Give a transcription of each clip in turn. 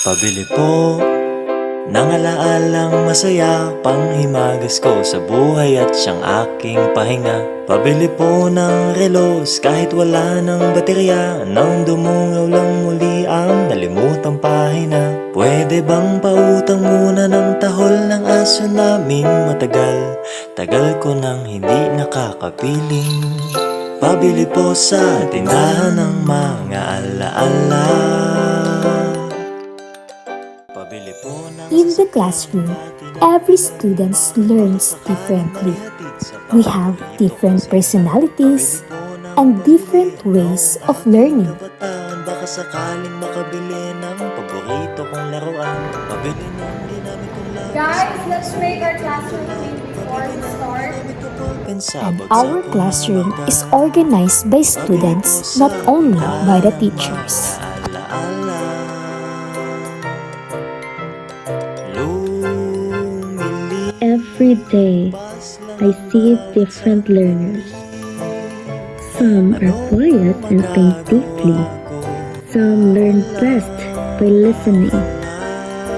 Pabili po ng alaalang masaya, panghimagas ko sa buhay at siyang aking pahinga. Pabili po ng relos kahit wala ng baterya, nang dumungaw lang muli ang nalimutang pahina. Pwede bang pautang muna ng tahol ng aso naming matagal? Tagal ko nang hindi nakakapiling. Pabili po sa tindahan ng mga alaala. In the classroom, every student learns differently. We have different personalities and different ways of learning. Baka sakaling makabili ng paborito kong laruan. Pabili ng ginamit kong lapis. Guys, let's make our classroom clean before we start. And our classroom is organized by students, not only by the teachers. Every day, I see different learners. Some are quiet and think deeply. Some learn best by listening.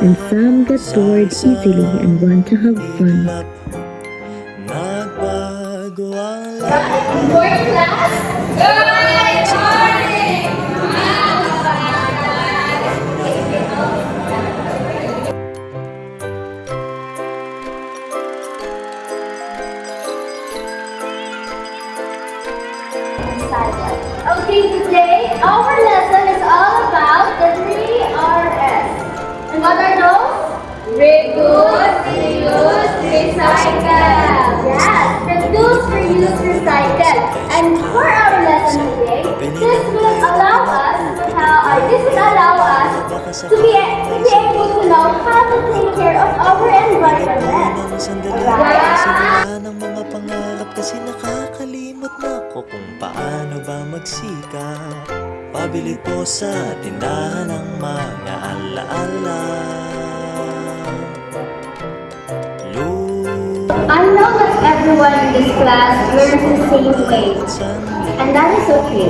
And some get bored easily and want to have fun. Morning class. Good morning. Okay, today our lesson is all about the 3 Rs. And what are those? Reduce, reuse, recycle. Yes, reduce, reuse, recycle. And for our lesson today, this will allow us to be able to know how to take care of our environment. Right? Ng mga pangarap kasi nakakalimot na ko kung paano ba magsikap. Pabili po sa tindahan ng mga alaala. I know that everyone in this class learns the same way, and that is okay.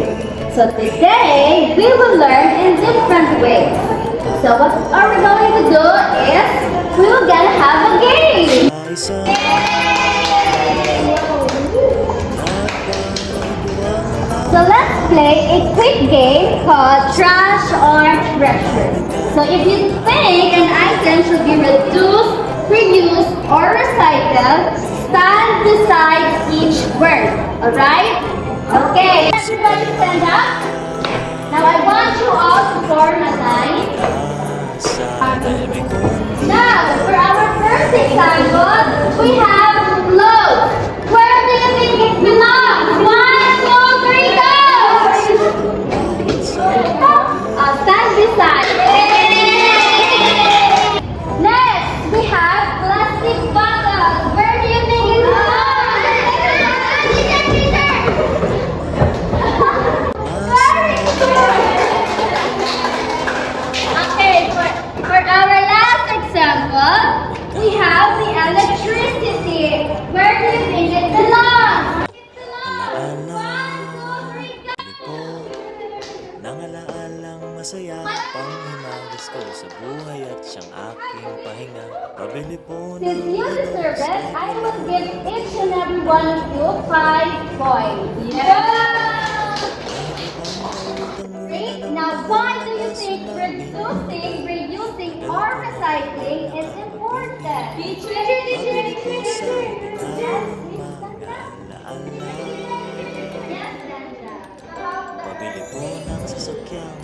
So today, we will learn in different ways. So what are we going to do is, we will gonna have a game. So let's play a quick game called Trash or Treasure. So if you think an item should be reduced, reused, or recycled, stand beside each word. Alright? Okay. Everybody stand up. Now I want you all to form a line. Now, for our first example, we have clothes. Where do you think it belongs? 1, 2, 3, go! Stand beside. Next, we have plastic bottles. Where do you think it belongs? Very good. Okay, for our last example, we have the electricity. Where do you think it belongs? It belongs. 1, 2, 3, go! Nang alaalang masaya, panghimagas ko sa buhay at siyang aking pahinga. Pabili po ng Since you deserve it, I will give each and every one of you 5 points. Great. Now, why do you think reducing, reusing, or recycling is important? Teacher. Yes, please stand up. Yes, Danda. Pabili po ng sasakyang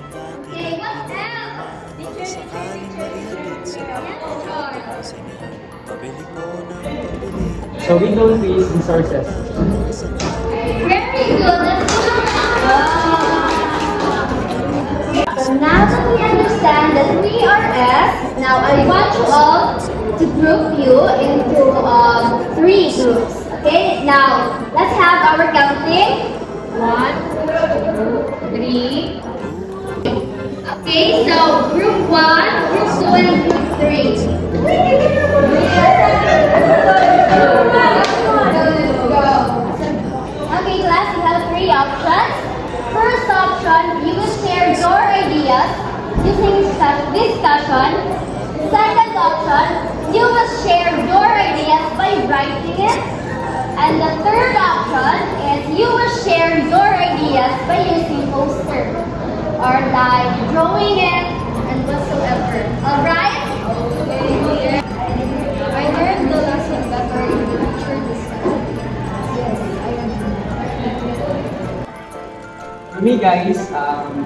Okay, what else? baka sakaling maihatid sa pagkakasinihan. Pabili po ng pabili. So we know these resources. Very good. Let's go. So now that we understand the 3 Rs, now I want you all to group you into 3 groups. Okay, now let's have our counting. 1, 2, 3. Okay, so group 1, group 2, and group 3. Okay, class, we have 3 options. First option, you will share your ideas using discussion. Second option, you will share your ideas by writing it. And the third option is you will share your ideas by using poster or like drawing it and whatsoever. Alright? Okay. I learned the lesson better in the teacher discussion. Yes, I agree. For me guys,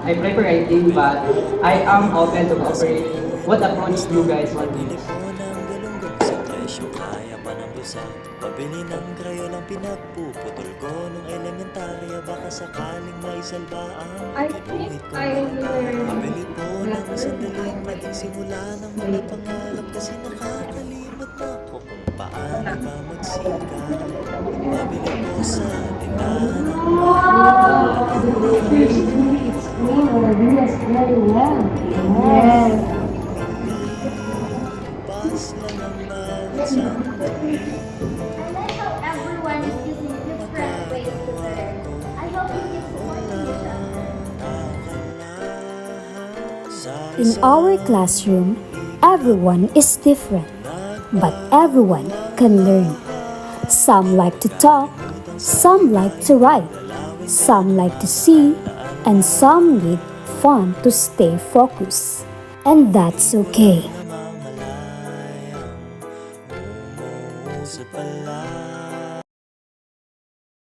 I prefer writing but I am open to cooperate. What approach do you guys want to use? Sa presyong kaya pa ng busa. Pabili ng krayon ang pinagpuputol ko nung elementarya. Baka sakaling maisalba ang I think pagpuhit ko. I learned Pabili po ng sandaling maging simula ng mga pangarap. Kasi nakakalimot na ko kung paano ba magsikap. Pabili po sa tindahan ng Yes. bus lang ang bawat sandali. I like how everyone is using different ways to learn. I hope you keep supporting each other. In our classroom, everyone is different, but everyone can learn. Some like to talk, some like to write, some like to see, and some need fun to stay focused. And that's okay.